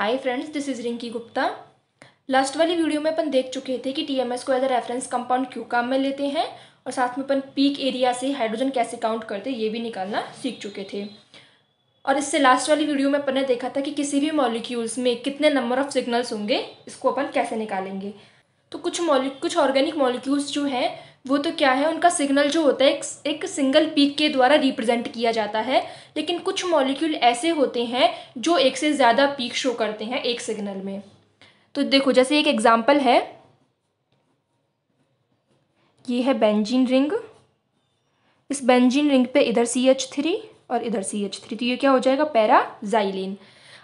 Hi friends, this is Rinki Gupta. Last वाली video में अपन देख चुके थे कि टीएमएस को एज अ रेफरेंस कंपाउंड क्यों काम में लेते हैं और साथ में अपन पीक एरिया से हाइड्रोजन कैसे काउंट करते हैं ये भी निकालना सीख चुके थे। और इससे लास्ट वाली वीडियो में अपन ने देखा था कि किसी भी मॉलिक्यूल्स में कितने नंबर ऑफ सिग्नल्स होंगे, इसको अपन कैसे निकालेंगे। तो कुछ ऑर्गेनिक मॉलिक्यूल्स जो है वो तो क्या है, उनका सिग्नल जो होता है एक सिंगल पीक के द्वारा रिप्रेजेंट किया जाता है। लेकिन कुछ मॉलिक्यूल ऐसे होते हैं जो एक से ज़्यादा पीक शो करते हैं एक सिग्नल में। तो देखो, जैसे एक एग्जांपल है, ये है बेंजीन रिंग। इस बेंजीन रिंग पे इधर CH3 और इधर CH3, तो ये क्या हो जाएगा, पैराजाइलेन।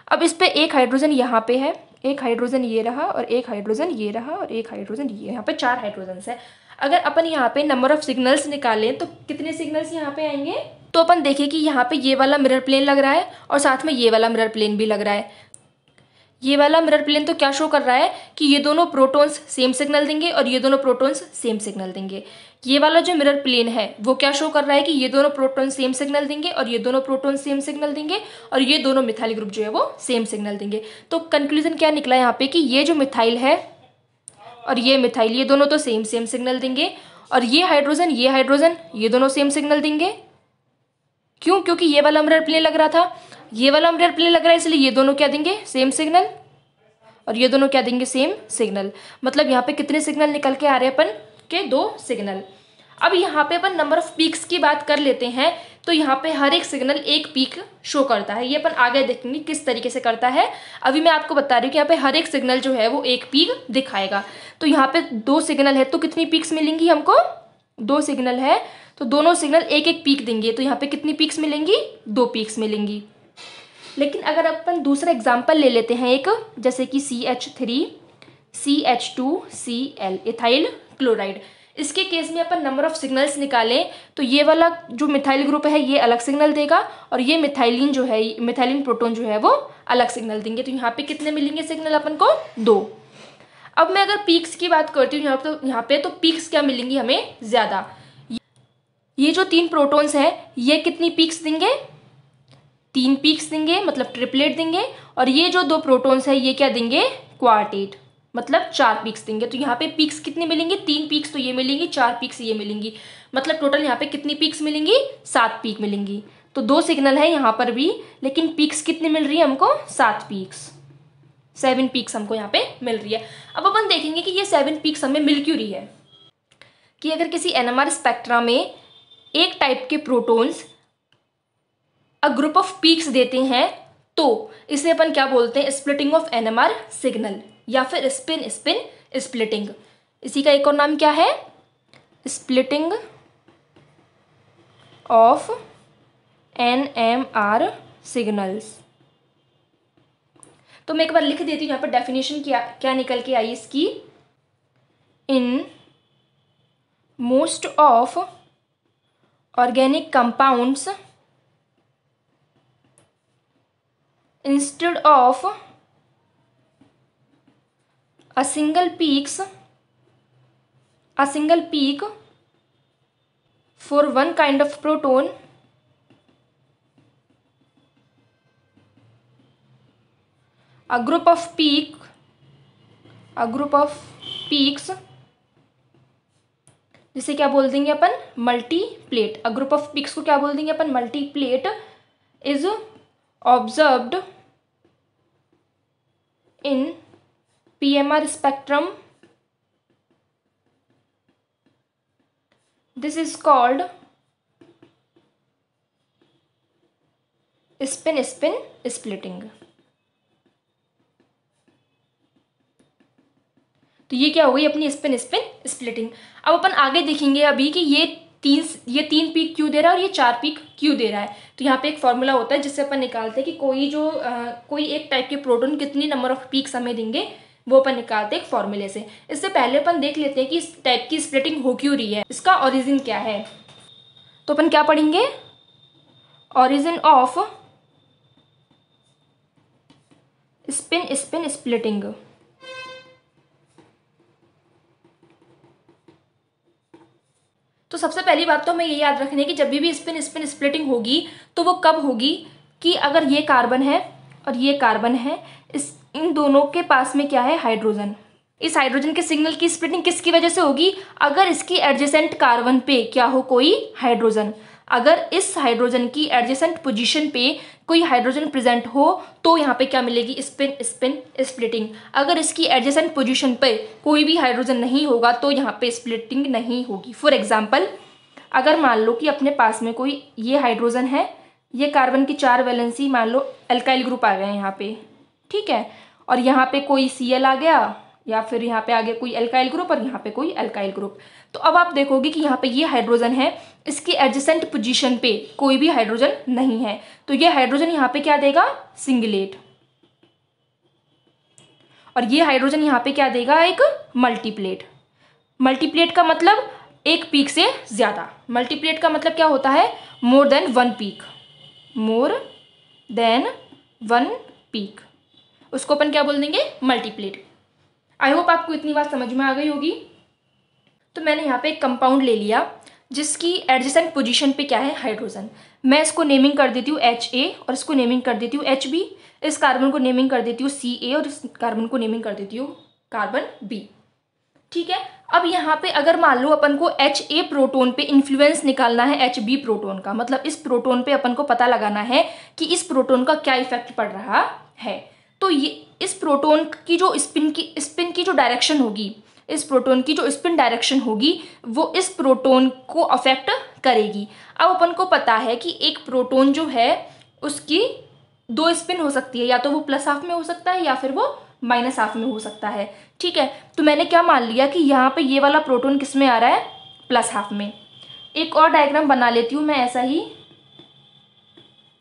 अब इस पे एक हाइड्रोजन यहाँ पे है, एक हाइड्रोजन ये रहा और एक हाइड्रोजन ये रहा और एक हाइड्रोजन ये, यहाँ पे 4 हाइड्रोजन्स है। अगर अपन यहाँ पे नंबर ऑफ सिग्नल्स निकालें तो कितने सिग्नल्स यहाँ पे आएंगे। तो अपन देखें कि यहाँ पे ये वाला मिरर प्लेन लग रहा है और साथ में ये वाला मिरर प्लेन भी लग रहा है। ये वाला मिरर प्लेन तो क्या शो कर रहा है कि ये दोनों प्रोटॉन्स सेम सिग्नल देंगे और ये दोनों प्रोटॉन्स सेम सिग्नल देंगे। ये वाला जो मिरर प्लेन है वो क्या शो कर रहा है कि ये दोनों प्रोटॉन सेम सिग्नल देंगे और ये दोनों प्रोटॉन सेम सिग्नल देंगे और ये दोनों मिथाइल ग्रुप जो है वो सेम सिग्नल देंगे। तो कंक्लूजन क्या निकला यहाँ पे कि ये जो मिथाइल है और ये मिथाइल, ये दोनों तो सेम सिग्नल देंगे और ये हाइड्रोजन ये दोनों सेम सिग्नल देंगे। क्यों? क्योंकि ये वाला मिरर प्लेन लग रहा था, ये वाला मिरर प्लेन लग रहा है, इसलिए ये दोनों क्या देंगे, सेम सिग्नल, और ये दोनों क्या देंगे, सेम सिग्नल। मतलब यहाँ पे कितने सिग्नल निकल के आ रहे हैं अपन के, 2 सिग्नल। अब यहाँ पे अपन नंबर ऑफ पीक्स की बात कर लेते हैं। तो यहाँ पे हर एक सिग्नल एक पीक शो करता है। ये अपन आगे देखेंगे किस तरीके से करता है। अभी मैं आपको बता रही हूँ कि यहाँ पे हर एक सिग्नल जो है वो एक पीक दिखाएगा। तो यहाँ पे 2 सिग्नल है तो कितनी पीक्स मिलेंगी हमको, 2 सिग्नल है तो दोनों सिग्नल एक एक पीक देंगे। तो यहाँ पे कितनी पीक्स मिलेंगी, 2 पीक्स मिलेंगी। लेकिन अगर अपन दूसरा एग्जाम्पल ले लेते हैं एक, जैसे कि CH3 CH2Cl इथाइल क्लोराइड, इसके केस में अपन नंबर ऑफ सिग्नल्स निकालें तो ये वाला जो मिथाइल ग्रुप है ये अलग सिग्नल देगा और ये मिथाइलिन जो है, मिथाइलिन प्रोटॉन जो है वो अलग सिग्नल देंगे। तो यहाँ पे कितने मिलेंगे सिग्नल अपन को, 2। अब मैं अगर पीक्स की बात करती हूँ यहाँ पे तो पीक्स क्या मिलेंगी हमें, ज़्यादा। ये जो 3 प्रोटॉन्स हैं ये कितनी पीक्स देंगे, 3 पीक्स देंगे, मतलब ट्रिपलेट देंगे। और ये जो 2 प्रोटॉन्स है ये क्या देंगे, क्वार्टेट, मतलब 4 पीक्स देंगे। तो यहाँ पे पीक्स कितनी मिलेंगी, 3 पीक्स तो ये मिलेंगी, 4 पीक्स ये मिलेंगी। मतलब टोटल यहाँ पे कितनी पीक्स मिलेंगी, 7 पीक मिलेंगी। तो 2 सिग्नल है यहाँ पर भी, लेकिन पीक्स कितनी मिल रही है हमको, 7 पीक्स, 7 पीक्स हमको यहाँ पे मिल रही है। अब अपन देखेंगे कि ये 7 पीक्स हमें मिल क्यों रही है। कि अगर किसी NMR स्पेक्ट्रा में एक टाइप के protons a group of peaks देते हैं तो इसे अपन क्या बोलते हैं, स्प्लिटिंग ऑफ NMR सिग्नल या फिर स्पिन स्प्लिटिंग। इसी का एक और नाम क्या है, स्प्लिटिंग ऑफ NMR सिग्नल्स। तो मैं एक बार लिख देती हूँ यहाँ पर डेफिनेशन क्या निकल के आई इसकी। In most of organic compounds instead of a single peak for one kind of proton, a group of peaks जिसे क्या बोल देंगे अपन, multiplet. A group of peaks को क्या बोल देंगे अपन, multiplet, is observed in PMR spectrum. This is called spin splitting. तो ये क्या हो गई अपनी स्पिन स्प्लिटिंग। अब अपन आगे देखेंगे अभी कि ये 3 पीक क्यों दे रहा है और ये 4 पीक क्यों दे रहा है। तो यहाँ पे एक फॉर्मूला होता है जिससे अपन निकालते हैं कि कोई एक टाइप के प्रोटॉन कितनी नंबर ऑफ पीक्स हमें देंगे, वो अपन निकालते हैं एक फॉर्मूले से। इससे पहले अपन देख लेते हैं कि इस टाइप की स्प्लिटिंग हो क्यों रही है, इसका ओरिजिन क्या है। तो अपन क्या पढ़ेंगे, ओरिजिन ऑफ स्पिन स्प्लिटिंग। तो सबसे पहली बात तो हमें ये याद रखनी है कि जब भी स्पिन स्प्लिटिंग होगी तो वो कब होगी कि अगर ये कार्बन है और ये कार्बन है, इन दोनों के पास में क्या है, हाइड्रोजन। इस हाइड्रोजन के सिग्नल की स्प्लिटिंग किसकी वजह से होगी, अगर इसकी एडजेसेंट कार्बन पे क्या हो कोई हाइड्रोजन, अगर इस हाइड्रोजन की एडजेसेंट पोजीशन पे कोई हाइड्रोजन प्रेजेंट हो तो यहाँ पे क्या मिलेगी, स्पिन स्पिन स्प्लिटिंग। अगर इसकी एडजेसेंट पोजीशन पे कोई भी हाइड्रोजन नहीं होगा तो यहाँ पे स्प्लिटिंग नहीं होगी। फॉर एग्जाम्पल, अगर मान लो कि अपने पास में कोई ये हाइड्रोजन है, ये कार्बन की 4 वैलेंसी मान लो एल्काइल ग्रुप आ गए हैं यहाँ पे, ठीक है, और यहाँ पे कोई Cl आ गया या फिर यहाँ पे आ गया कोई एल्काइल ग्रुप और यहाँ पे कोई एल्काइल ग्रुप। तो अब आप देखोगे कि यहाँ पे ये हाइड्रोजन है, इसकी एडजेसेंट पोजीशन पे कोई भी हाइड्रोजन नहीं है, तो ये हाइड्रोजन यहाँ पे क्या देगा, सिंगलेट, और ये हाइड्रोजन यहाँ पे क्या देगा, एक मल्टीप्लेट। मल्टीप्लेट का मतलब एक पीक से ज्यादा, मल्टीप्लेट का मतलब क्या होता है, more than one peak, more than one peak, उसको अपन क्या बोल देंगे, मल्टीप्लेट। आई होप आपको इतनी बात समझ में आ गई होगी। तो मैंने यहाँ पे एक कंपाउंड ले लिया जिसकी एडजेसेंट पोजीशन पे क्या है, हाइड्रोजन। मैं इसको नेमिंग कर देती हूँ Ha और इसको नेमिंग कर देती हूँ Hb, इस कार्बन को नेमिंग कर देती हूँ Ca और इस कार्बन को नेमिंग कर देती हूँ कार्बन B, ठीक है। अब यहाँ पे अगर मान लो अपन को Ha प्रोटोन पे इन्फ्लुएंस निकालना है Hb प्रोटोन का, मतलब इस प्रोटोन पे अपन को पता लगाना है कि इस प्रोटोन का क्या इफेक्ट पड़ रहा है, तो ये इस प्रोटोन की जो स्पिन की जो डायरेक्शन होगी, इस प्रोटोन की जो स्पिन डायरेक्शन होगी वो इस प्रोटोन को अफेक्ट करेगी। अब अपन को पता है कि एक प्रोटोन जो है उसकी 2 स्पिन हो सकती है, या तो वो प्लस हाफ में हो सकता है या फिर वो माइनस हाफ में हो सकता है, ठीक है। तो मैंने क्या मान लिया कि यहाँ पे ये वाला प्रोटोन किस में आ रहा है, प्लस हाफ में। एक और डायग्राम बना लेती हूँ मैं ऐसा ही,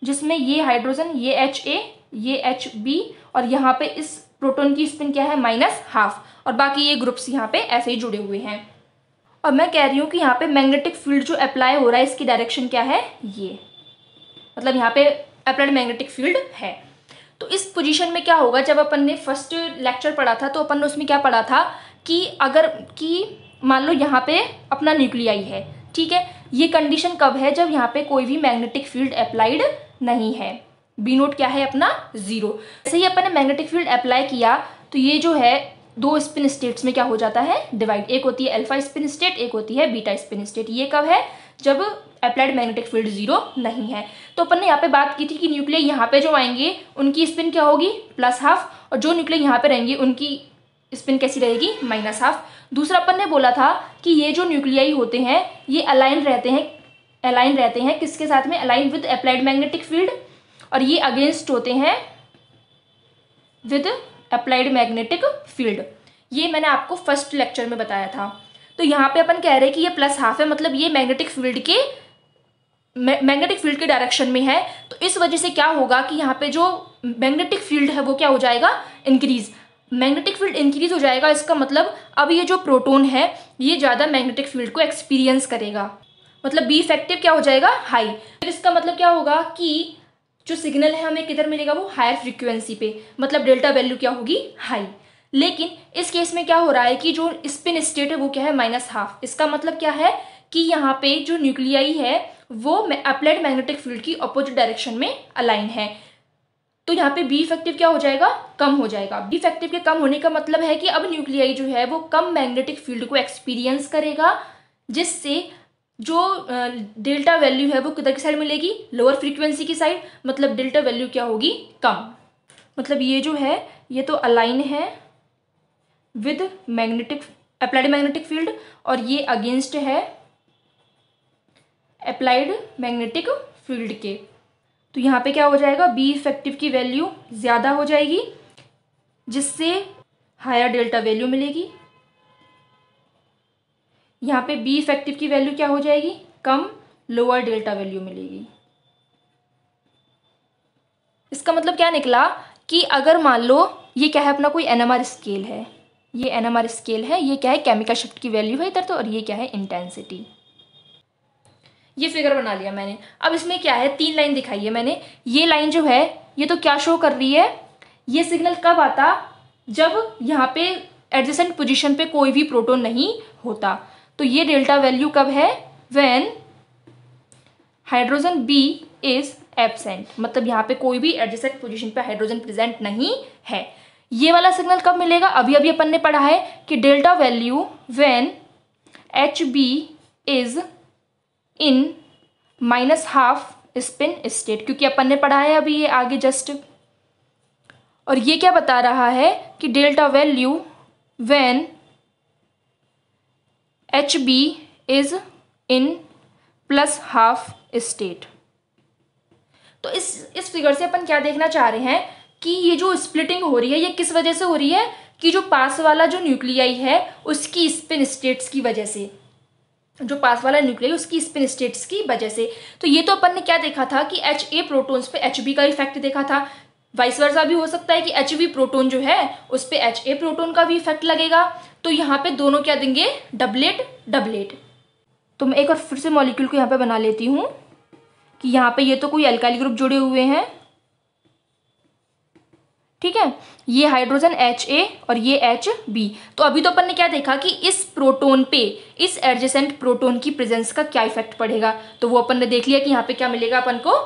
जिसमें ये हाइड्रोजन, ये Ha, ये Hb और यहाँ पे इस प्रोटोन की स्पिन क्या है, माइनस हाफ, और बाकी ये ग्रुप्स यहाँ पे ऐसे ही जुड़े हुए हैं। और मैं कह रही हूँ कि यहाँ पे मैग्नेटिक फील्ड जो अप्लाई हो रहा है इसकी डायरेक्शन क्या है, ये मतलब यहाँ पे अप्लाइड मैग्नेटिक फील्ड है। तो इस पोजीशन में क्या होगा, जब अपन ने फर्स्ट लेक्चर पढ़ा था तो अपन ने उसमें क्या पढ़ा था कि अगर कि मान लो यहाँ पे अपना न्यूक्लियाई है, ठीक है, ये कंडीशन कब है, जब यहाँ पे कोई भी मैग्नेटिक फील्ड अप्लाइड नहीं है, बी नोट क्या है अपना 0। जैसे ही अपन ने मैग्नेटिक फील्ड अप्लाई किया तो ये जो है 2 स्पिन स्टेट्स में क्या हो जाता है, डिवाइड, एक होती है अल्फा स्पिन स्टेट, एक होती है बीटा स्पिन स्टेट। ये कब है, जब अप्लाइड मैग्नेटिक फील्ड 0 नहीं है। तो अपन ने यहाँ पे बात की थी कि न्यूक्लियाई यहाँ पे जो आएंगे उनकी स्पिन क्या होगी, प्लस हाफ, और जो न्यूक्लियाई यहाँ पे रहेंगे उनकी स्पिन कैसी रहेगी, माइनस हाफ। दूसरा अपन ने बोला था कि ये जो न्यूक्लियाई होते हैं ये अलाइन रहते हैं किसके साथ में, align with applied magnetic field, और ये अगेंस्ट होते हैं विद अप्लाइड मैग्नेटिक फील्ड। ये मैंने आपको फर्स्ट लेक्चर में बताया था। तो यहाँ पे अपन कह रहे हैं कि ये प्लस हाफ है, मतलब ये मैग्नेटिक फील्ड के डायरेक्शन में है। तो इस वजह से क्या होगा कि यहाँ पे जो मैग्नेटिक फील्ड है वो क्या हो जाएगा, इंक्रीज, मैग्नेटिक फील्ड इंक्रीज हो जाएगा। इसका मतलब अब ये जो प्रोटोन है ये ज़्यादा मैग्नेटिक फील्ड को एक्सपीरियंस करेगा, मतलब बी इफेक्टिव क्या हो जाएगा, हाई। फिर इसका मतलब क्या होगा कि जो सिग्नल है हमें किधर मिलेगा, वो हायर फ्रीक्वेंसी पे, मतलब डेल्टा वैल्यू क्या होगी, हाई। लेकिन इस केस में क्या हो रहा है कि जो स्पिन स्टेट है वो क्या है, माइनस हाफ। इसका मतलब क्या है कि यहाँ पे जो न्यूक्लियाई है वो अप्लाइड मैग्नेटिक फील्ड की अपोजिट डायरेक्शन में अलाइन है। तो यहाँ पे बी इफेक्टिव क्या हो जाएगा, कम हो जाएगा। बी इफेक्टिव के कम होने का मतलब है कि अब न्यूक्लियाई जो है वो कम मैग्नेटिक फील्ड को एक्सपीरियंस करेगा, जिससे जो डेल्टा वैल्यू है वो किधर की साइड मिलेगी, लोअर फ्रीक्वेंसी की साइड, मतलब डेल्टा वैल्यू क्या होगी, कम। मतलब ये जो है ये तो अलाइन है with magnetic applied magnetic field और ये अगेंस्ट है अप्लाइड मैग्नेटिक फील्ड के। तो यहाँ पे क्या हो जाएगा, बी इफेक्टिव की वैल्यू ज़्यादा हो जाएगी जिससे हायर डेल्टा वैल्यू मिलेगी। यहाँ पे बी इफेक्टिव की वैल्यू क्या हो जाएगी, कम, लोअर डेल्टा वैल्यू मिलेगी। इसका मतलब क्या निकला कि अगर मान लो ये क्या है अपना कोई एनएमआर स्केल है, ये एनएमआर स्केल है, ये क्या है केमिकल शिफ्ट की वैल्यू है इधर तो, और ये क्या है इंटेंसिटी। ये फिगर बना लिया मैंने। अब इसमें क्या है, 3 लाइन दिखाई है मैंने। ये लाइन जो है ये तो क्या शो कर रही है, ये सिग्नल कब आता, जब यहाँ पे एडजेसेंट पोजीशन पे कोई भी प्रोटोन नहीं होता। तो ये डेल्टा वैल्यू कब है, when hydrogen b is absent, मतलब यहाँ पे कोई भी एडजेसेंट पोजीशन पे हाइड्रोजन प्रेजेंट नहीं है। ये वाला सिग्नल कब मिलेगा? अभी अभी अपन ने पढ़ा है कि delta value when H b is in -12 spin state, क्योंकि अपन ने पढ़ा है अभी ये आगे जस्ट। और ये क्या बता रहा है कि delta value when H b is in +12 state. तो इस फिगर से अपन क्या देखना चाह रहे हैं कि ये जो स्प्लिटिंग हो रही है ये किस वजह से हो रही है? कि जो पास वाला जो न्यूक्लियाई है उसकी स्पिन स्टेट्स की वजह से, जो पास वाला न्यूक्लियाई उसकी स्पिन स्टेट्स की वजह से। तो ये तो अपन ने क्या देखा था कि HA प्रोटॉन्स पे HB का इफेक्ट देखा था। वाइस वर्सा भी हो सकता है कि HB प्रोटॉन जो है उस पे HA प्रोटॉन का भी इफेक्ट लगेगा। तो यहाँ पे दोनों क्या देंगे? Doublet doublet. तो मैं एक और फिर से मॉलिक्यूल को यहाँ पे बना लेती हूँ कि यहाँ पे ये तो कोई अल्काइल ग्रुप जुड़े हुए हैं, ठीक है। ये हाइड्रोजन HA और ये HB। तो अभी तो अपन ने क्या देखा कि इस प्रोटोन पे इस एडजेसेंट प्रोटोन की प्रेजेंस का क्या इफेक्ट पड़ेगा। तो वो अपन ने देख लिया कि यहाँ पे क्या मिलेगा अपन को?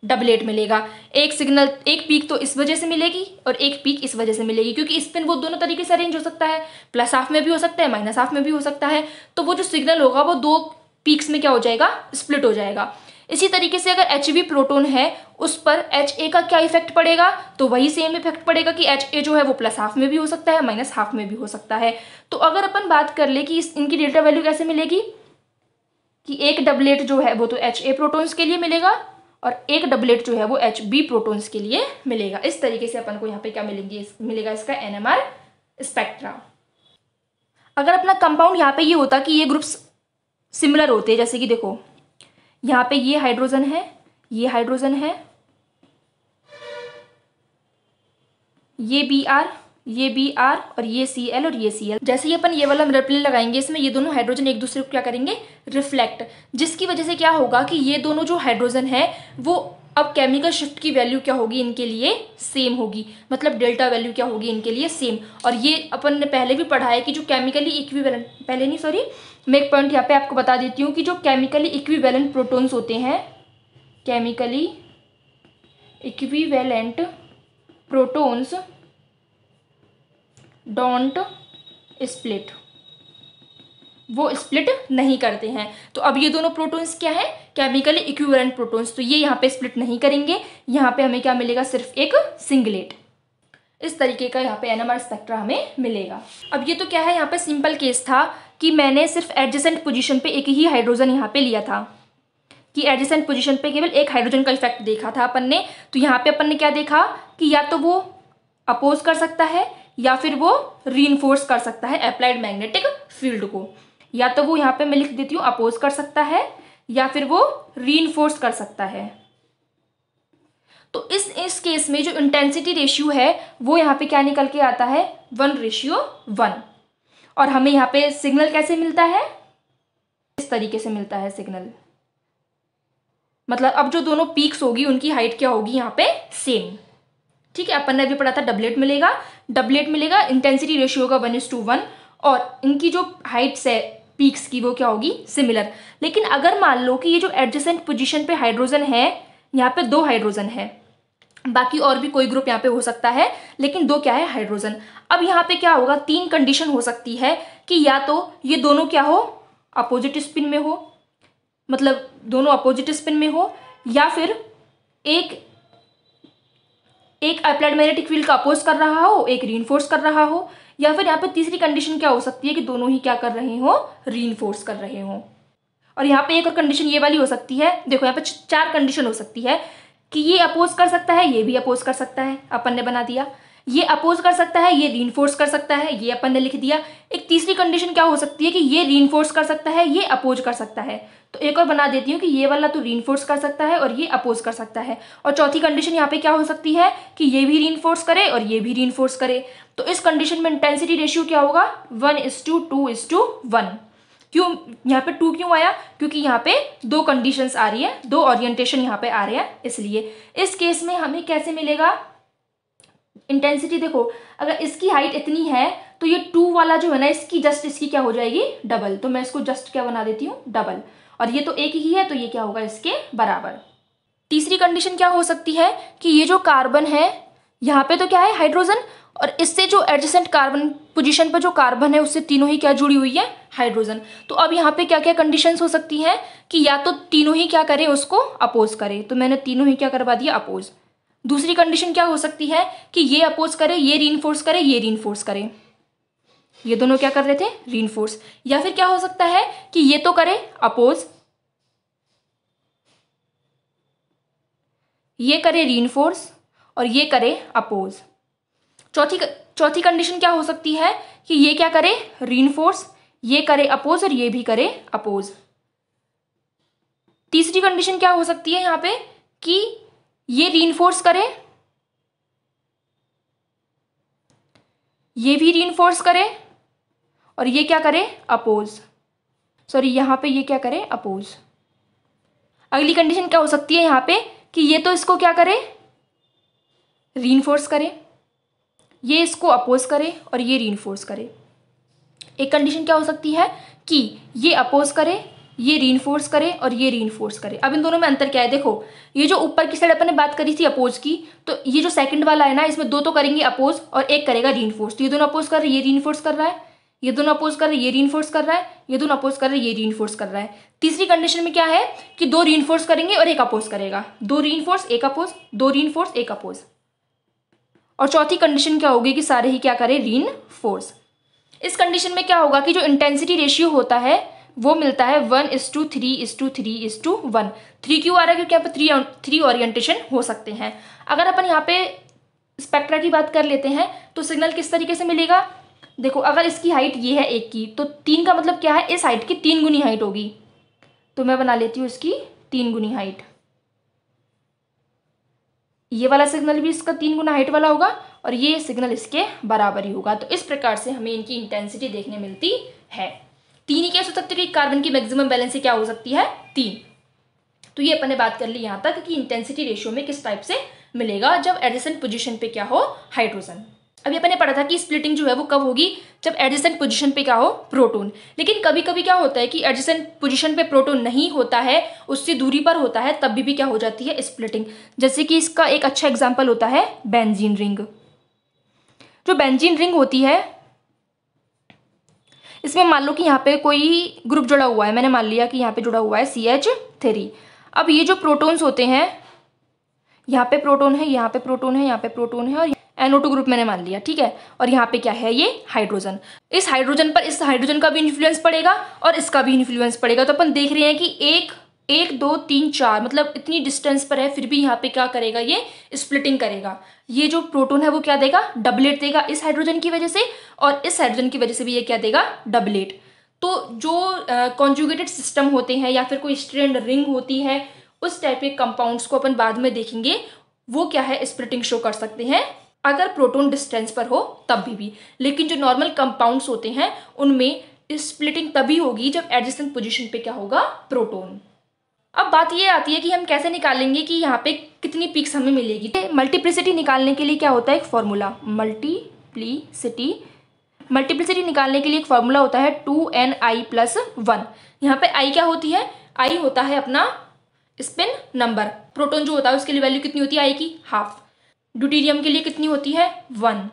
डबलेट मिलेगा। एक सिग्नल, एक पीक तो इस वजह से मिलेगी और एक पीक इस वजह से मिलेगी, क्योंकि स्पिन वो दोनों तरीके से अरेंज हो सकता है, +12 में भी हो सकता है, -12 में भी हो सकता है। तो वो जो सिग्नल होगा वो 2 पीक्स में क्या हो जाएगा? स्प्लिट हो जाएगा। इसी तरीके से अगर HB प्रोटोन है उस पर HA का क्या इफेक्ट पड़ेगा? तो वही सेम इफेक्ट पड़ेगा कि HA जो है वो +12 में भी हो सकता है, -12 में भी हो सकता है। तो अगर अपन बात कर ले कि इनकी डेल्टा वैल्यू कैसे मिलेगी, कि एक डबलेट जो है वो तो HA प्रोटॉन्स के लिए मिलेगा और एक डबलेट जो है वो HB प्रोटॉन्स के लिए मिलेगा। इस तरीके से अपन को यहाँ पे क्या मिलेगा इसका NMR स्पेक्ट्रा। अगर अपना कंपाउंड यहाँ पे ये होता कि ये ग्रुप्स सिमिलर होते, जैसे कि देखो यहाँ पे ये हाइड्रोजन है, ये हाइड्रोजन है, ये Br, ये Br और ये Cl और ये Cl। जैसे ही अपन ये वाला मिरर प्लेन लगाएंगे इसमें ये दोनों हाइड्रोजन एक दूसरे को क्या करेंगे? रिफ्लेक्ट, जिसकी वजह से क्या होगा कि ये दोनों जो हाइड्रोजन है वो अब केमिकल शिफ्ट की वैल्यू क्या होगी इनके लिए? सेम होगी। मतलब डेल्टा वैल्यू क्या होगी इनके लिए? सेम। और ये अपन ने पहले भी पढ़ा है कि जो केमिकली इक्विवेलेंट, पहले नहीं सॉरी, मैं एक पॉइंट यहाँ पे आपको बता देती हूँ कि जो केमिकली इक्विवेलेंट प्रोटॉन्स होते हैं, chemically equivalent protons don't split, वो स्प्लिट नहीं करते हैं। तो अब ये दोनों प्रोटॉन्स क्या है? Chemically equivalent protons. तो ये यहाँ पे स्प्लिट नहीं करेंगे, यहाँ पे हमें क्या मिलेगा? सिर्फ एक सिंगलेट। इस तरीके का यहाँ पे NMR स्पेक्ट्रा हमें मिलेगा। अब ये तो क्या है, यहाँ पे सिंपल केस था कि मैंने सिर्फ एडजेसेंट पोजीशन पे एक ही हाइड्रोजन यहाँ पे लिया था, कि एडजेसेंट पोजीशन पे केवल एक हाइड्रोजन का इफेक्ट देखा था अपन ने। तो यहाँ पे अपन ने क्या देखा कि या तो वो अपोज कर सकता है या फिर वो रीइंफोर्स कर सकता है अप्लाइड मैग्नेटिक फील्ड को। या तो वो यहाँ पे मैं लिख देती हूँ अपोज कर सकता है या फिर वो रीइंफोर्स कर सकता है। तो इस केस में जो इंटेंसिटी रेशियो है वो यहाँ पे क्या निकल के आता है? 1:1। और हमें यहाँ पे सिग्नल कैसे मिलता है? इस तरीके से मिलता है सिग्नल। मतलब अब जो दोनों पीक्स होगी उनकी हाइट क्या होगी यहाँ पे? सेम। ठीक है, अपन ने अभी पढ़ा था डबलेट मिलेगा, इंटेंसिटी रेशियो होगा 1:1 और इनकी जो हाइट्स है पीक्स की वो क्या होगी? सिमिलर। लेकिन अगर मान लो कि ये जो एडजेसेंट पोजीशन पे हाइड्रोजन है, यहाँ पे 2 हाइड्रोजन है, बाकी और भी कोई ग्रुप यहाँ पे हो सकता है, लेकिन 2 क्या है? हाइड्रोजन। अब यहाँ पे क्या होगा? 3 कंडीशन हो सकती है कि या तो ये दोनों क्या हो? अपोजिट स्पिन में हो, मतलब दोनों अपोजिट स्पिन में हो, या फिर एक अप्लाइड मैग्नेटिक फील्ड का अपोज कर रहा हो, एक रीइंफोर्स कर रहा हो, या फिर यहाँ पे तीसरी कंडीशन क्या हो सकती है कि दोनों ही क्या कर रहे हो? रीइंफोर्स कर रहे हो। और यहाँ पे एक और कंडीशन ये वाली हो सकती है, देखो यहाँ पे 4 कंडीशन हो सकती है कि ये अपोज कर सकता है, ये भी अपोज कर सकता है, अपन ने बना दिया। ये अपोज कर सकता है, ये रीइंफोर्स कर सकता है, ये अपन ने लिख दिया। एक तीसरी कंडीशन क्या हो सकती है कि ये रीइंफोर्स कर सकता है, ये अपोज कर सकता है। तो एक और बना देती हूँ कि ये वाला तो रीइंफोर्स कर सकता है और ये अपोज कर सकता है। और चौथी कंडीशन यहाँ पे क्या हो सकती है कि ये भी रीइंफोर्स करे और ये भी रीइंफोर्स करे। तो इस कंडीशन में इंटेंसिटी रेशियो क्या होगा? 1:2:1। क्यों यहाँ पे 2 क्यों आया? क्योंकि यहाँ पे 2 कंडीशंस आ रही है, 2 ओरिएंटेशन यहाँ पे आ रहे हैं, इसलिए। इस केस में हमें कैसे मिलेगा इंटेंसिटी? देखो अगर इसकी हाइट इतनी है तो ये 2 वाला जो है ना इसकी जस्ट इसकी क्या हो जाएगी? डबल। तो मैं इसको जस्ट क्या बना देती हूँ? डबल। और ये तो एक ही है तो ये क्या होगा? इसके बराबर। तीसरी कंडीशन क्या हो सकती है कि ये जो कार्बन है यहाँ पे तो क्या है? हाइड्रोजन, और इससे जो एडजेसेंट कार्बन पोजीशन पर जो कार्बन है उससे तीनों ही क्या जुड़ी हुई है, हाइड्रोजन। तो अब यहाँ पे क्या क्या कंडीशंस हो सकती हैं कि या तो तीनों ही क्या करें, उसको अपोज करें, तो मैंने तीनों ही क्या करवा दिया, अपोज। दूसरी कंडीशन क्या हो सकती है कि ये अपोज करे, ये रीइंफोर्स करे, ये रीइंफोर्स करे, ये दोनों क्या कर रहे थे, रीइंफोर्स। या फिर क्या हो सकता है कि ये तो करे अपोज, ये करे रीइंफोर्स और ये करे अपोज। चौथी कंडीशन क्या हो सकती है कि ये क्या करे, रीइंफोर्स, ये करे अपोज और ये भी करे अपोज। तीसरी कंडीशन क्या हो सकती है यहाँ पे कि ये रीइंफोर्स करे, ये भी रीइंफोर्स करे और ये क्या करे, अपोज। सॉरी, यहाँ पे ये क्या करे, अपोज। अगली कंडीशन क्या हो सकती है यहाँ पे कि ये तो इसको क्या करे, रीइंफोर्स करे, ये इसको अपोज करे और ये रीइंफोर्स करे। एक कंडीशन क्या हो सकती है कि ये अपोज करे, ये रीइंफोर्स करे और ये रीइंफोर्स करे। अब इन दोनों में अंतर क्या है, देखो ये जो ऊपर की साइड अपन ने बात करी थी अपोज की, तो ये जो सेकंड वाला है ना, इसमें दो तो करेंगे अपोज और एक करेगा रीइंफोर्स। तो ये दोनों अपोज कर रहे हैं, ये रीइंफोर्स कर रहा है, ये दोनों अपोज कर रहे हैं, ये रीइंफोर्स कर रहा है, ये दोनों अपोज कर रहे हैं, ये रीइंफोर्स कर रहा है। तीसरी कंडीशन में क्या है कि दो रीइंफोर्स करेंगे और एक अपोज करेगा, दो रीइंफोर्स एक अपोज, दो रीइंफोर्स एक अपोज। और चौथी कंडीशन क्या होगी कि सारे ही क्या करें, रीइंफोर्स। इस कंडीशन में क्या होगा कि जो इंटेंसिटी रेशियो होता है वो मिलता है 1:3:3:1। 3 क्यों आ रहा है, क्योंकि यहाँ पे थ्री ओरिएंटेशन हो सकते हैं। अगर अपन यहाँ पे स्पेक्ट्रा की बात कर लेते हैं तो सिग्नल किस तरीके से मिलेगा, देखो अगर इसकी हाइट ये है 1 की, तो 3 का मतलब क्या है, इस हाइट की 3 गुनी हाइट होगी। तो मैं बना लेती हूँ इसकी 3 गुनी हाइट। ये वाला सिग्नल भी इसका 3 गुना हाइट वाला होगा और ये सिग्नल इसके बराबर ही होगा। तो इस प्रकार से हमें इनकी इंटेंसिटी देखने मिलती है। 3 ही केस हो सकते हैं कि कार्बन की मैक्सिमम वैलेंसी क्या हो सकती है, 3। तो ये अपन ने बात कर ली यहाँ तक कि इंटेंसिटी रेशियो में किस टाइप से मिलेगा जब एडजेसेंट पोजीशन पे क्या हो, हाइड्रोजन। अभी अपन ने पढ़ा था कि स्प्लिटिंग जो है वो कब होगी, जब एडजेसेंट पोजीशन पे क्या हो, प्रोटॉन। लेकिन कभी कभी क्या होता है कि एडजेसेंट पोजीशन पे प्रोटॉन नहीं होता है, उससे दूरी पर होता है, तब भी क्या हो जाती है, स्प्लिटिंग। जैसे कि इसका एक अच्छा एग्जाम्पल होता है बेंजीन रिंग। जो बेंजीन रिंग होती है, इसमें मान लो कि यहाँ पे कोई ग्रुप जुड़ा हुआ है, मैंने मान लिया कि यहाँ पे जुड़ा हुआ है CH3। अब ये जो प्रोटॉन्स होते हैं, यहाँ पे प्रोटॉन है, यहाँ पे प्रोटॉन है, यहाँ पे प्रोटॉन है और NO2 ग्रुप मैंने मान लिया, ठीक है। और यहाँ पे क्या है, ये हाइड्रोजन। इस हाइड्रोजन पर इस हाइड्रोजन का भी इन्फ्लुएंस पड़ेगा और इसका भी इन्फ्लुएंस पड़ेगा। तो अपन देख रहे हैं कि 1 2 3 4 मतलब इतनी डिस्टेंस पर है, फिर भी यहाँ पे क्या करेगा, ये स्प्लिटिंग करेगा। ये जो प्रोटॉन है वो क्या देगा, डबलेट देगा इस हाइड्रोजन की वजह से, और इस हाइड्रोजन की वजह से भी ये क्या देगा, डबलेट। तो जो कॉन्जुगेटेड सिस्टम होते हैं या फिर कोई स्ट्रैंड रिंग होती है, उस टाइप के कंपाउंड्स को अपन बाद में देखेंगे, वो क्या है, स्प्लिटिंग शो कर सकते हैं अगर प्रोटॉन डिस्टेंस पर हो तब भी। लेकिन जो नॉर्मल कंपाउंड्स होते हैं उनमें स्प्लिटिंग तभी होगी जब एडजेसेंट पोजीशन पे क्या होगा, प्रोटॉन। अब बात ये आती है कि हम कैसे निकालेंगे कि यहाँ पे कितनी पीक्स हमें मिलेगी। मल्टीप्लिसिटी निकालने के लिए क्या होता है, एक फॉर्मूला, मल्टीप्लिसिटी निकालने के लिए एक फॉर्मूला होता है 2ni+1। यहाँ पे i क्या होती है, i होता है अपना स्पिन नंबर। प्रोटॉन जो होता है उसके लिए वैल्यू कितनी होती है, i की हाफ। ड्यूटेरियम के लिए कितनी होती है, 1।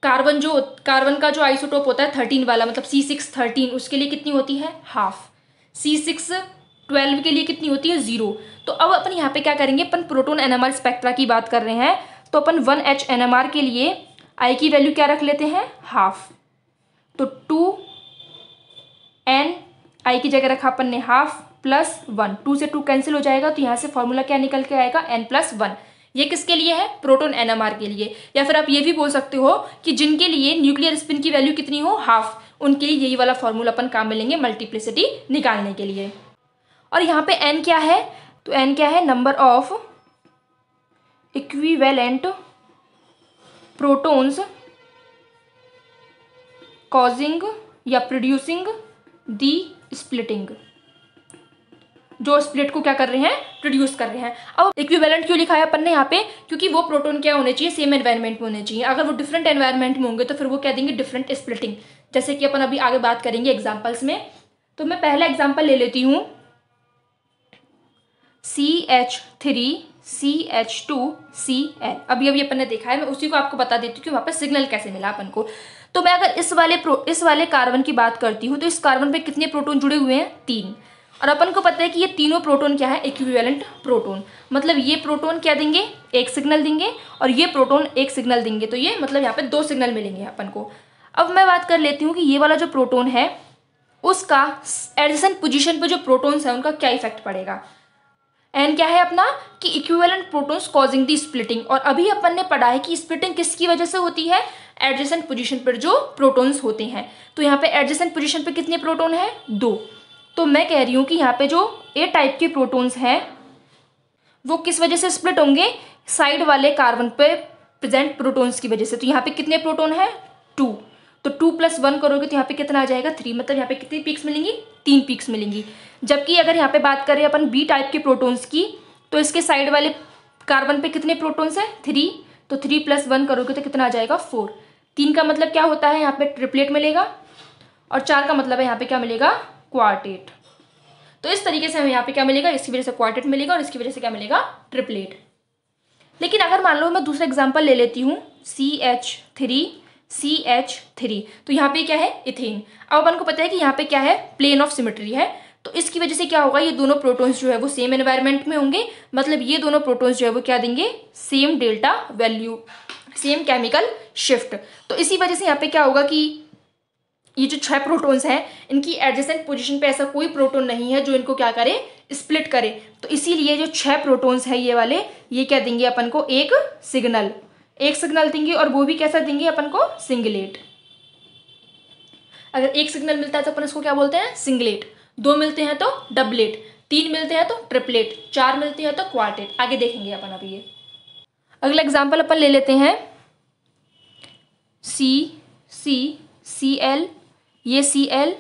कार्बन का जो आइसोटोप होता है 13 वाला, मतलब C613, उसके लिए कितनी होती है, हाफ। C612 के लिए कितनी होती है, 0। तो अब अपन यहाँ पे क्या करेंगे, अपन प्रोटॉन NMR स्पेक्ट्रा की बात कर रहे हैं, तो अपन 1H NMR के लिए I की वैल्यू क्या रख लेते हैं, हाफ। तो 2n I की जगह रखा अपन ने हाफ +1, 2 से 2 कैंसिल हो जाएगा, तो यहाँ से फॉर्मूला क्या निकल के आएगा, n+1। ये किसके लिए है, प्रोटॉन NMR के लिए। या फिर आप ये भी बोल सकते हो कि जिनके लिए न्यूक्लियर स्पिन की वैल्यू कितनी हो, हाफ, उनके लिए यही वाला फॉर्मूला अपन काम में लेंगे मल्टीप्लिसिटी निकालने के लिए। और यहाँ पे n क्या है, तो n क्या है, number of equivalent protons causing या प्रोड्यूसिंग दी स्प्लिटिंग, जो स्प्लिट को क्या कर रहे हैं, प्रोड्यूस कर रहे हैं। अब इक्विवेलेंट क्यों लिखा है अपन ने यहाँ पे, क्योंकि वो प्रोटॉन क्या होने चाहिए, सेम एनवायरनमेंट में होने चाहिए। अगर वो डिफरेंट एनवायरनमेंट में होंगे तो फिर वो कह देंगे डिफरेंट स्प्लिटिंग, जैसे कि अपन अभी आगे बात करेंगे एग्जाम्पल्स में। तो मैं पहला एग्जाम्पल ले लेती हूँ CH3CH2Cl। अभी अभी अपन ने देखा है, मैं उसी को आपको बता देती हूँ कि वहाँ पे सिग्नल कैसे मिला अपन को। तो मैं अगर इस वाले कार्बन की बात करती हूँ तो इस कार्बन पे कितने प्रोटॉन जुड़े हुए हैं, 3। और अपन को पता है कि ये तीनों प्रोटॉन क्या है, इक्विवेलेंट प्रोटॉन। मतलब ये प्रोटॉन क्या देंगे, एक सिग्नल देंगे, और ये प्रोटॉन एक सिग्नल देंगे। तो ये मतलब यहाँ पे 2 सिग्नल मिलेंगे अपन को। अब मैं बात कर लेती हूँ कि ये वाला जो प्रोटॉन है उसका एडजेसेंट पोजीशन पे जो प्रोटॉन्स है उनका क्या इफेक्ट पड़ेगा। एन क्या है अपना कि इक्विवेलेंट प्रोटॉन्स कॉजिंग दी स्प्लिटिंग। और अभी अपन ने पढ़ा है कि स्प्लिटिंग किसकी वजह से होती है, एडजेसेंट पोजीशन पर जो प्रोटॉन्स होते हैं। तो यहाँ पे एडजेसेंट पोजीशन पे कितने प्रोटॉन है, 2। तो मैं कह रही हूँ कि यहाँ पे जो ए टाइप के प्रोटॉन्स हैं वो किस वजह से स्प्लिट होंगे, साइड वाले कार्बन पे प्रेजेंट प्रोटॉन्स की वजह से। तो यहाँ पे कितने प्रोटॉन है, 2। तो 2 + 1 करोगे तो यहाँ पे कितना आ जाएगा, 3। मतलब यहाँ पे कितनी पीक्स मिलेंगी, 3 पीक्स मिलेंगी। जबकि अगर यहाँ पे बात करें अपन बी टाइप के प्रोटॉन्स की तो इसके साइड वाले कार्बन पे कितने प्रोटॉन्स हैं, 3। तो 3 + 1 करोगे तो कितना आ जाएगा, 4। 3 का मतलब क्या होता है, यहाँ पे ट्रिपलेट मिलेगा, और 4 का मतलब है यहाँ पे क्या मिलेगा, क्वार्टेट। तो इस तरीके से हमें यहाँ पे क्या मिलेगा, इसकी वजह से क्वार्टेट मिलेगा और इसकी वजह से क्या मिलेगा, ट्रिपलेट। लेकिन अगर मान लो मैं दूसरा एग्जांपल ले लेती हूँ, CH3CH3, तो यहाँ पे क्या है, इथेन। अब अपन को पता है कि यहाँ पे क्या है, प्लेन ऑफ सिमेट्री है। तो इसकी वजह से क्या होगा, ये दोनों प्रोटॉन्स जो है वो सेम एनवायरनमेंट में होंगे। मतलब ये दोनों प्रोटॉन्स जो है वो क्या देंगे, same delta value, same chemical shift. तो इसी वजह से यहाँ पे क्या होगा कि ये जो 6 प्रोटॉन्स हैं इनकी एडजेसेंट पोजीशन पे ऐसा कोई प्रोटॉन नहीं है जो इनको क्या करे, स्प्लिट करे। तो इसीलिए जो 6 प्रोटॉन्स है ये वाले, ये क्या देंगे अपन को, एक सिग्नल देंगे, और वो भी कैसा देंगे अपन को, सिंगलेट। अगर एक सिग्नल मिलता है तो अपन इसको क्या बोलते हैं, सिंगलेट। 2 मिलते हैं तो डबलेट, 3 मिलते हैं तो ट्रिपलेट, 4 मिलते हैं तो क्वार्टेट। आगे देखेंगे अपन अभी ये। अगला एग्जाम्पल अपन ले लेते हैं, CL, ये Cl,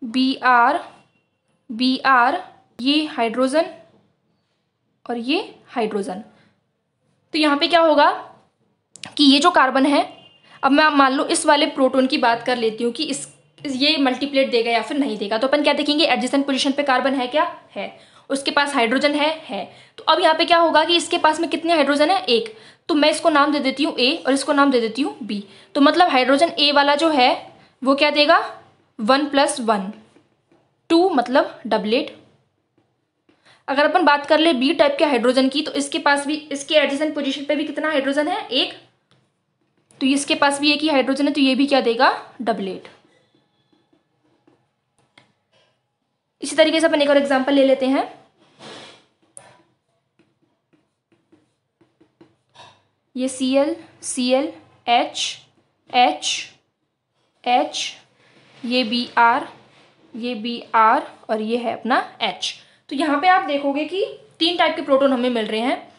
Br, ये हाइड्रोजन और ये हाइड्रोजन। तो यहाँ पे क्या होगा कि ये जो कार्बन है, अब मैं मान लो इस वाले प्रोटॉन की बात कर लेती हूँ कि ये मल्टीप्लेट देगा या फिर नहीं देगा। तो अपन क्या देखेंगे, एडजेसेंट पोजीशन पे कार्बन है क्या, है, उसके पास हाइड्रोजन है। तो अब यहाँ पे क्या होगा कि इसके पास में कितने हाइड्रोजन है, 1। तो मैं इसको नाम दे देती हूँ A और इसको नाम दे देती हूँ B। तो मतलब हाइड्रोजन A वाला जो है वो क्या देगा, 1 + 1, 2, मतलब डबलेट। अगर अपन बात कर ले बी टाइप के हाइड्रोजन की तो इसके पास भी, इसके एडजेसेंट पोजीशन पे भी कितना हाइड्रोजन है, 1। तो इसके पास भी एक ही हाइड्रोजन है, तो ये भी क्या देगा, डबलेट। इसी तरीके से अपन एक और एग्जांपल ले लेते हैं, ये Cl, H, ये Br और ये है अपना H। तो यहाँ पे आप देखोगे कि 3 टाइप के प्रोटॉन हमें मिल रहे हैं।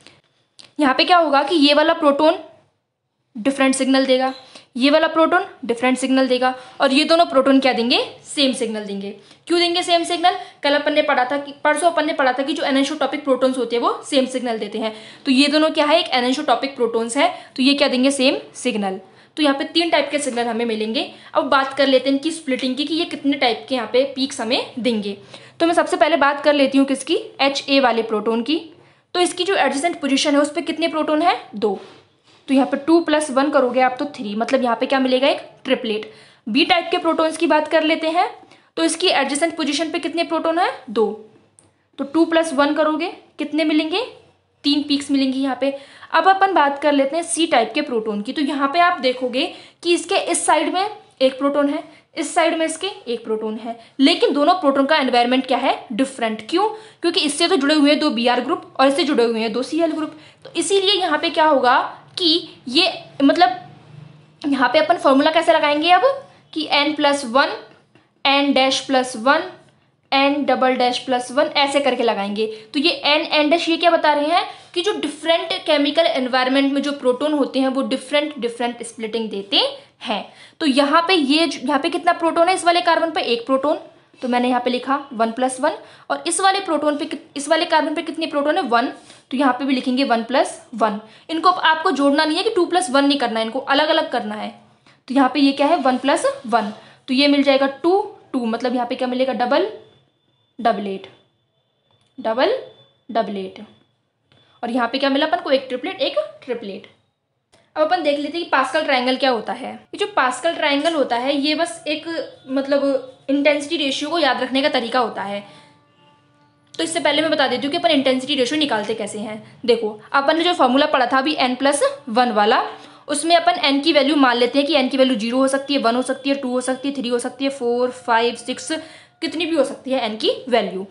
यहाँ पे क्या होगा कि ये वाला प्रोटॉन डिफरेंट सिग्नल देगा, ये वाला प्रोटॉन डिफरेंट सिग्नल देगा, और ये दोनों प्रोटॉन क्या देंगे, सेम सिग्नल देंगे। क्यों देंगे सेम सिग्नल, कल अपन ने पढ़ा था कि, परसों अपन ने पढ़ा था कि जो एनिसोटॉपिक प्रोटॉन्स होते हैं वो सेम सिग्नल देते हैं। तो ये दोनों क्या है, एक एनिसोटॉपिक प्रोटॉन्स है, तो ये क्या देंगे, सेम सिग्नल। तो यहाँ पे 3 टाइप के सिग्नल हमें मिलेंगे। अब बात कर लेते हैं इनकी स्प्लिटिंग की कि ये कितने टाइप के यहाँ पे पीक्स हमें देंगे। तो मैं सबसे पहले बात कर लेती हूँ किसकी, HA वाले प्रोटॉन की। तो इसकी जो एडजेसेंट पोजीशन है उस पर कितने प्रोटॉन है, 2। तो यहाँ पे 2 + 1 करोगे आप तो 3, मतलब यहाँ पे क्या मिलेगा, एक ट्रिपलेट। बी टाइप के प्रोटॉन्स की बात कर लेते हैं, तो इसकी एडजेसेंट पोजीशन पे कितने प्रोटॉन है, 2। तो 2 + 1 करोगे कितने मिलेंगे, 3 पीक्स मिलेंगी यहाँ पे। अब अपन बात कर लेते हैं सी टाइप के प्रोटॉन की। तो यहाँ पे आप देखोगे कि इसके इस साइड में एक प्रोटॉन है, इस साइड में इसके एक प्रोटॉन है, लेकिन दोनों प्रोटॉन का एनवायरनमेंट क्या है, डिफरेंट। क्यों, क्योंकि इससे तो जुड़े हुए हैं 2 Br ग्रुप और इससे जुड़े हुए हैं 2 Cl ग्रुप। तो इसीलिए यहाँ पे क्या होगा कि ये, मतलब यहाँ पे अपन फॉर्मूला कैसे लगाएंगे अब कि n + 1, n dash + 1, n double dash + 1 ऐसे करके लगाएंगे। तो ये n डैश ये क्या बता रहे हैं कि जो डिफरेंट केमिकल एनवायरनमेंट में जो प्रोटॉन होते हैं वो डिफरेंट स्प्लिटिंग देते हैं। तो यहाँ पे यहाँ पे कितना प्रोटॉन है, इस वाले कार्बन पे एक प्रोटॉन, तो मैंने यहाँ पे लिखा 1 + 1, और इस वाले प्रोटॉन पे, इस वाले कार्बन पे कितने प्रोटॉन है, 1, तो यहाँ पे भी लिखेंगे 1 + 1। इनको आपको जोड़ना नहीं है कि 2 + 1 नहीं करना है, इनको अलग अलग करना है। तो यहाँ पे ये क्या है, 1 + 1, तो ये मिल जाएगा 2, मतलब यहाँ पे क्या मिलेगा, डबल, डबलेट, डबल डबलेट, और यहाँ पे क्या मिला अपन को, एक ट्रिपलेट एक ट्रिपलेट। अब अपन देख लेते हैं कि पास्कल ट्रायंगल क्या होता है। ये जो पास्कल ट्रायंगल होता है ये बस एक मतलब इंटेंसिटी रेशियो को याद रखने का तरीका होता है। तो इससे पहले मैं बता देती हूँ कि अपन इंटेंसिटी रेशियो निकालते कैसे हैं। देखो अपन ने जो फॉर्मूला पढ़ा था अभी n+1 वाला, उसमें अपन n की वैल्यू मान लेते हैं कि n की वैल्यू 0 हो सकती है, 1 हो सकती है, 2 हो सकती है, 3 हो सकती है, 4 5 6 कितनी भी हो सकती है n की वैल्यू।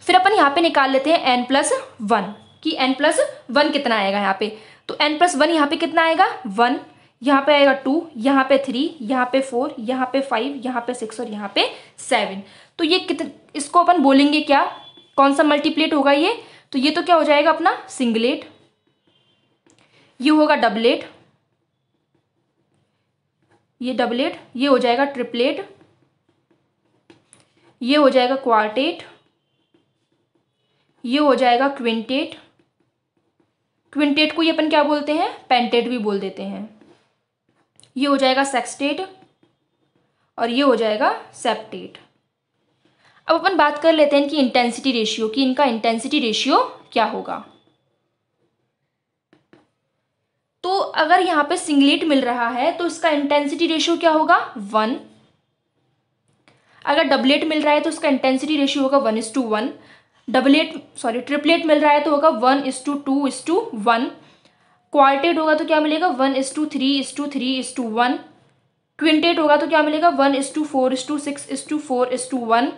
फिर अपन यहाँ पे निकाल लेते हैं n+1 कि n+1 कितना आएगा यहाँ पे। तो n+1 यहाँ पे कितना आएगा, 1, यहाँ पे आएगा 2, यहाँ पे 3, यहाँ पे 4, यहाँ पे 5, यहाँ पे 6 और यहाँ पे 7। तो ये इसको अपन बोलेंगे क्या, कौन सा मल्टीप्लेट होगा ये, तो ये तो क्या हो जाएगा अपना सिंगलेट, ये होगा डबलेट, ये डबलेट, ये हो जाएगा ट्रिपलेट, ये हो जाएगा क्वार्टेट, ये हो जाएगा क्विंटेट, क्विंटेट को ये अपन क्या बोलते हैं, पेंटेट भी बोल देते हैं, ये हो जाएगा सेक्सटेट और ये हो जाएगा सेप्टेट। अब अपन बात कर लेते हैं इनकी इंटेंसिटी रेशियो की, इनका इंटेंसिटी रेशियो क्या होगा। तो अगर यहाँ पे सिंगलेट मिल रहा है तो इसका इंटेंसिटी रेशियो क्या होगा, 1। अगर डबलेट मिल रहा है तो उसका इंटेंसिटी रेशियो होगा 1:1। ट्रिपलेट मिल रहा है तो होगा 1:2:1। क्वार्टेट होगा तो क्या मिलेगा, 1:3:3:1। क्विंटेट होगा तो क्या मिलेगा, 1:4:6:4:1।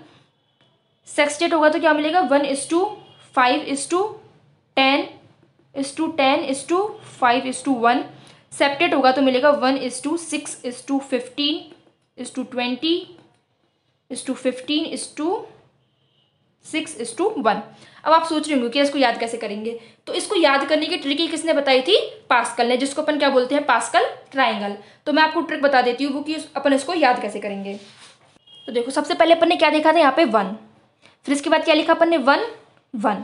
सेक्सटेट होगा तो क्या मिलेगा, 1:5:10:10:5:1। सेप्टेट होगा तो मिलेगा 1:6:15:20:15:15:6:1। अब आप सोच रहे होंगे कि इसको याद कैसे करेंगे। तो इसको याद करने की ट्रिक किसने बताई थी, पास्कल ने, जिसको अपन क्या बोलते हैं, पास्कल ट्रायंगल। तो मैं आपको ट्रिक बता देती हूँ वो कि अपन इसको याद कैसे करेंगे। तो देखो सबसे पहले अपन ने क्या देखा था, यहाँ पे 1, फिर इसके बाद क्या लिखा अपन ने, 1 1।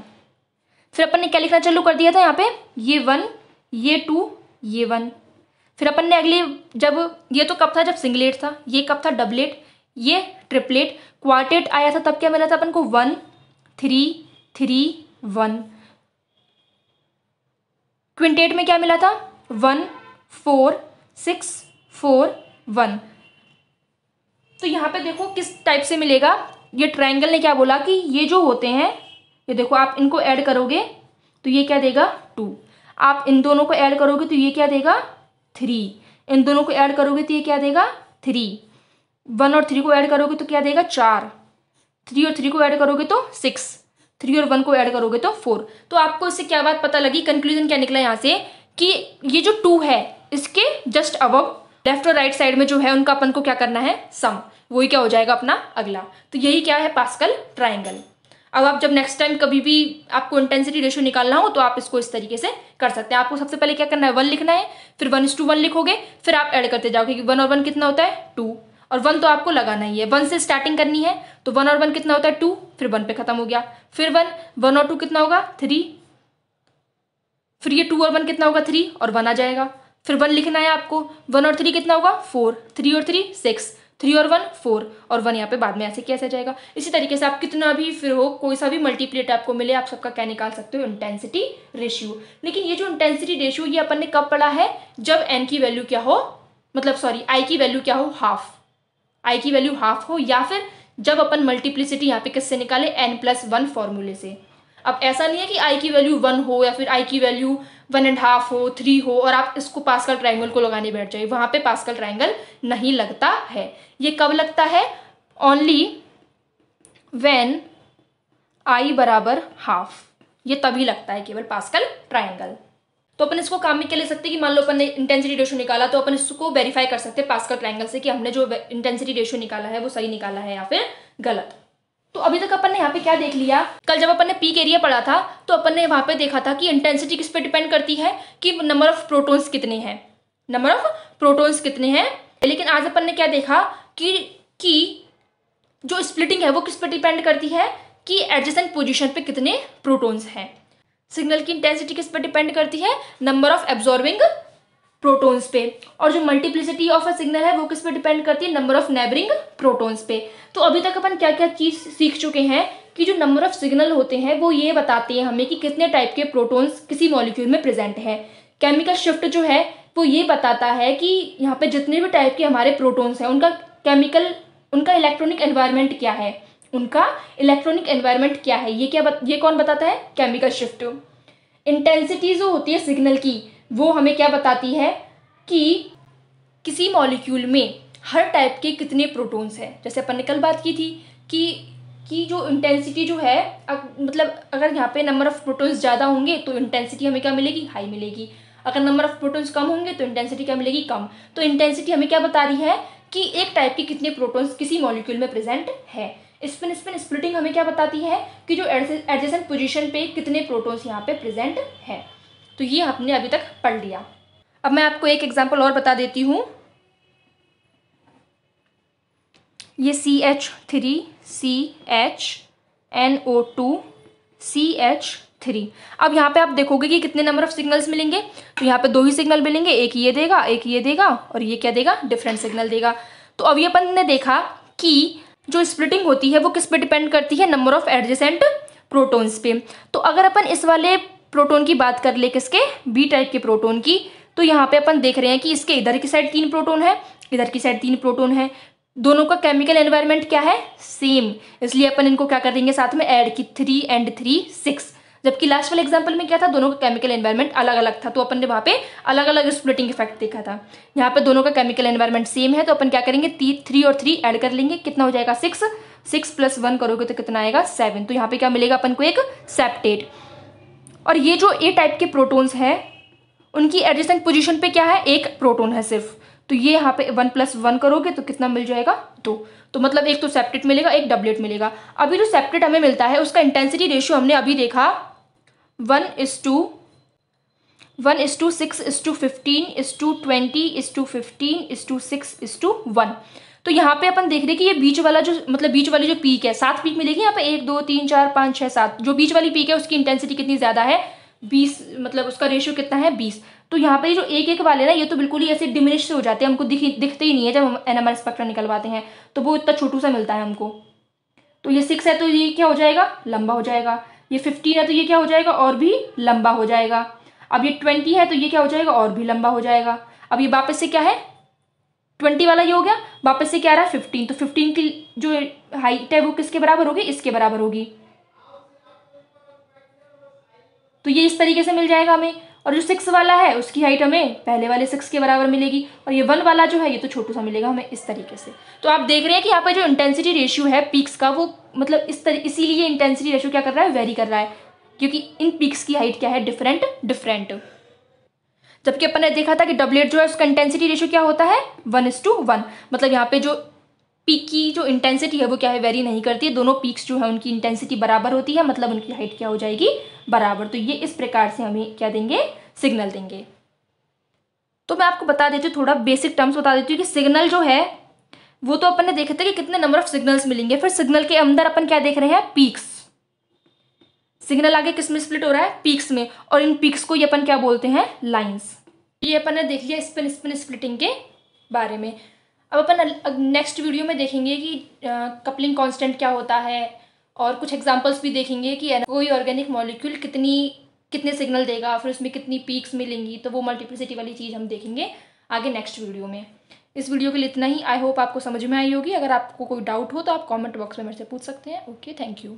फिर अपन ने क्या लिखना चालू कर दिया था, यहाँ पे ये 1, ये 2, ये 1। फिर अपन ने अगले, जब ये तो कब था, जब सिंगलेट था, ये कब था, डबलेट, ये ट्रिपलेट। क्वार्टेट आया था तब क्या मिला था अपन को, 1 3 3 1। क्विंटेट में क्या मिला था, 1 4 6 4 1। तो यहाँ पे देखो किस टाइप से मिलेगा, ये ट्रायंगल ने क्या बोला कि ये जो होते हैं, ये देखो आप इनको ऐड करोगे तो ये क्या देगा, 2। आप इन दोनों को ऐड करोगे तो ये क्या देगा, 3। इन दोनों को ऐड करोगे तो ये क्या देगा, 3। 1 और 3 को ऐड करोगे तो क्या देगा, 4। 3 और 3 को ऐड करोगे तो 6। 3 और 1 को ऐड करोगे तो 4। तो आपको इससे क्या बात पता लगी, कंक्लूजन क्या निकला यहाँ से, कि ये जो 2 है इसके जस्ट अबव लेफ्ट और राइट साइड में जो है उनका अपन को क्या करना है, सम, वही क्या हो जाएगा अपना अगला। तो यही क्या है, पास्कल ट्रायंगल। अब आप जब नेक्स्ट टाइम कभी भी आपको इंटेंसिटी रेशियो निकालना हो तो आप इसको इस तरीके से कर सकते हैं। आपको सबसे पहले क्या करना है, 1 लिखना है, फिर 1:1 लिखोगे, फिर आप ऐड करते जाओगे कि 1 और 1 कितना होता है, 2, और 1 तो आपको लगाना ही है, 1 से स्टार्टिंग करनी है। तो 1 और 1 कितना होता है, 2, फिर 1 पे खत्म हो गया, फिर 1 और 2 कितना होगा, 3, फिर ये 2 और 1 कितना होगा, 3 और 1 आ जाएगा, फिर 1 लिखना है आपको, 1 और 3 कितना होगा, 4, 3 और 3 6, 3 और 1 4, और 1 यहाँ पे बाद में ऐसे कैसे जाएगा। इसी तरीके से आप कितना भी फिर हो, कोई सा भी मल्टीप्लेट आपको मिले, आप सबका क्या निकाल सकते हो, इंटेंसिटी रेशियो। लेकिन ये जो इंटेंसिटी रेशियो ये अपन ने कब पढ़ा है, जब n की वैल्यू क्या हो, मतलब सॉरी i की वैल्यू क्या हो, हाफ, i की वैल्यू हाफ हो, या फिर जब अपन मल्टीप्लिसिटी यहाँ पे किससे निकाले, n+1 फॉर्मूले से। अब ऐसा नहीं है कि i की वैल्यू 1 हो या फिर i की वैल्यू 1.5 हो, 3 हो और आप इसको पास्कल ट्रायंगल को लगाने बैठ जाए, वहां पे पास्कल ट्रायंगल नहीं लगता है। ये कब लगता है, ओनली व्हेन i बराबर हाफ, ये तभी लगता है केवल पास्कल ट्रायंगल। तो अपन इसको काम में क्या ले सकते हैं कि मान लो अपन ने इंटेंसिटी रेशियो निकाला, तो अपन इसको वेरीफाई कर सकते हैं पास्कल ट्रायंगल से कि हमने जो इंटेंसिटी रेशियो निकाला है वो सही निकाला है या फिर गलत। तो अभी तक अपन ने यहाँ पे क्या देख लिया, कल जब अपन ने पीक एरिया पढ़ा था तो अपन ने वहां पे देखा था कि इंटेंसिटी किस पे डिपेंड करती है, कि नंबर ऑफ प्रोटॉन्स कितने हैं, नंबर ऑफ प्रोटॉन्स कितने हैं। लेकिन आज अपन ने क्या देखा कि जो स्प्लिटिंग है वो किस पे डिपेंड करती है, कि एडजेसेंट पोजीशन पे कितने प्रोटॉन्स हैं। सिग्नल की इंटेंसिटी किस पे डिपेंड करती है, नंबर ऑफ एब्जॉर्बिंग प्रोटॉन्स पे, और जो मल्टीप्लिसिटी ऑफ अ सिग्नल है वो किस पे डिपेंड करती है, नंबर ऑफ नेबरिंग प्रोटॉन्स पे। तो अभी तक अपन क्या क्या चीज सीख चुके हैं कि जो नंबर ऑफ सिग्नल होते हैं वो ये बताते हैं हमें कि कितने टाइप के प्रोटॉन्स किसी मॉलिक्यूल में प्रेजेंट है। केमिकल शिफ्ट जो है वो ये बताता है कि यहाँ पे जितने भी टाइप के हमारे प्रोटॉन्स हैं उनका इलेक्ट्रॉनिक एनवायरनमेंट क्या है, उनका इलेक्ट्रॉनिक एनवायरनमेंट क्या है, ये कौन बताता है, केमिकल शिफ्ट। इंटेंसिटी जो होती है सिग्नल की वो हमें क्या बताती है कि किसी मॉलिक्यूल में हर टाइप के कितने प्रोटॉन्स हैं। जैसे अपन ने कल बात की थी कि जो इंटेंसिटी जो है मतलब अगर यहाँ पे नंबर ऑफ प्रोटॉन्स ज़्यादा होंगे तो इंटेंसिटी हमें क्या मिलेगी, हाई मिलेगी। अगर नंबर ऑफ प्रोटॉन्स कम होंगे तो इंटेंसिटी क्या मिलेगी, कम। तो इंटेंसिटी हमें क्या बता रही है कि एक टाइप के कितने प्रोटॉन्स किसी मॉलिक्यूल में प्रेजेंट है। स्पिन स्प्लिटिंग हमें क्या बताती है कि जो एडजेसेंट पोजीशन पे कितने प्रोटॉन्स यहाँ पे प्रेजेंट है। तो ये हमने अभी तक पढ़ लिया। अब मैं आपको एक एग्जांपल और बता देती हूँ। ये CH3 CHNO2 CH3। अब यहाँ पे आप देखोगे कि कितने नंबर ऑफ सिग्नल्स मिलेंगे, तो यहाँ पे 2 ही सिग्नल मिलेंगे, एक ये देगा एक ये देगा और ये क्या देगा, डिफरेंट सिग्नल देगा। तो अभी अपन ने देखा कि जो स्प्लिटिंग होती है वो किस पे डिपेंड करती है, नंबर ऑफ एडजेसेंट प्रोटॉन्स पे। तो अगर अपन इस वाले प्रोटॉन की बात कर ले, किसके, बी टाइप के प्रोटॉन की, तो यहाँ पे अपन देख रहे हैं कि इसके इधर की साइड 3 प्रोटॉन है, इधर की साइड 3 प्रोटॉन है, दोनों का केमिकल एनवायरनमेंट क्या है, सेम। इसलिए अपन इनको क्या कर देंगे, साथ में ऐड की 3 and 3 6। जबकि लास्ट वाले एग्जांपल में क्या था, दोनों का केमिकल एनवायरनमेंट अलग अलग था, तो अपन ने वहाँ पे अलग अलग स्प्लिटिंग इफेक्ट देखा था। यहाँ पे दोनों का केमिकल एनवायरनमेंट सेम है, तो अपन क्या करेंगे, 3 और 3 ऐड कर लेंगे, कितना हो जाएगा 6, 6 + 1 करोगे तो कितना आएगा 7। तो यहाँ पे क्या मिलेगा अपन को, एक सेप्टेट। और ये जो ए टाइप के प्रोटॉन्स हैं उनकी एडजेसेंट पोजीशन पे क्या है, एक प्रोटॉन है सिर्फ। तो ये यहाँ पे 1 + 1 करोगे तो कितना मिल जाएगा, 2। तो मतलब एक तो सेप्टेट मिलेगा, एक डबलेट मिलेगा। अभी जो सेप्टेट हमें मिलता है उसका इंटेंसिटी रेशियो हमने अभी देखा 1:6:15:15:20:15:15 6:1। तो यहाँ पे अपन देख रहे हैं कि ये बीच वाला जो मतलब बीच वाली जो पीक है, 7 पीक मिलेगी यहाँ पे, 1 2 3 4 5 6 7। जो बीच वाली पीक है उसकी इंटेंसिटी कितनी ज्यादा है, 20, मतलब उसका रेशियो कितना है, 20। तो यहाँ पे जो एक वाले ना ये तो बिल्कुल ही ऐसे डिमिनिश से हो जाते हैं, हमको दिखते ही नहीं है जब हम NMR स्पेक्ट्रा निकलवाते हैं, तो वो इतना छोटू सा मिलता है हमको। तो ये 6 है तो ये क्या हो जाएगा, लंबा हो जाएगा। ये 15 है तो ये क्या हो जाएगा, और भी लंबा हो जाएगा। अब ये 20 है तो ये क्या हो जाएगा, और भी लंबा हो जाएगा। अब ये वापस से क्या है, 20 वाला ये हो गया, वापस से क्या आ रहा है 15। तो 15 की जो हाइट है वो किसके बराबर होगी, इसके बराबर होगी। तो ये इस तरीके से मिल जाएगा हमें। और जो 6 वाला है उसकी हाइट हमें पहले वाले 6 के बराबर मिलेगी, और ये 1 वाला जो है ये तो छोटू सा मिलेगा हमें इस तरीके से। तो आप देख रहे हैं कि यहाँ पे जो इंटेंसिटी रेशियो है पीक्स का वो मतलब इसीलिए इंटेंसिटी रेशियो क्या कर रहा है, वेरी कर रहा है, क्योंकि इन पीक्स की हाइट क्या है, डिफरेंट। जबकि अपन ने देखा था कि डबलेट जो है उसका इंटेंसिटी रेशियो क्या होता है, 1:1। मतलब यहाँ पे जो पीक की जो इंटेंसिटी है वो क्या है, वेरी नहीं करती है। दोनों पीक्स जो है उनकी इंटेंसिटी बराबर होती है, मतलब उनकी हाइट क्या हो जाएगी, बराबर। तो ये इस प्रकार से हमें क्या देंगे, सिग्नल देंगे। तो मैं आपको बता देती हूँ, थोड़ा बेसिक टर्म्स बता देती हूँ कि सिग्नल जो है वो तो अपन ने देखा था कि कितने नंबर ऑफ सिग्नल्स मिलेंगे। फिर सिग्नल के अंदर अपन क्या देख रहे हैं, पीक्स। सिग्नल आगे किस में स्प्लिट हो रहा है, पीक्स में, और इन पीक्स को ये अपन क्या बोलते हैं, लाइन्स। ये अपन ने देख लिया स्पिन स्प्लिटिंग के बारे में। अब अपन नेक्स्ट वीडियो में देखेंगे कि कपलिंग कांस्टेंट क्या होता है, और कुछ एग्जांपल्स भी देखेंगे कि कोई ऑर्गेनिक मॉलिक्यूल कितने सिग्नल देगा, फिर उसमें कितनी पीक्स मिलेंगी। तो वो मल्टीप्लिसिटी वाली चीज़ हम देखेंगे आगे नेक्स्ट वीडियो में। इस वीडियो के लिए इतना ही। आई होप आपको समझ में आई होगी। अगर आपको कोई डाउट हो तो आप कमेंट बॉक्स में मेरे से पूछ सकते हैं। Okay, thank you.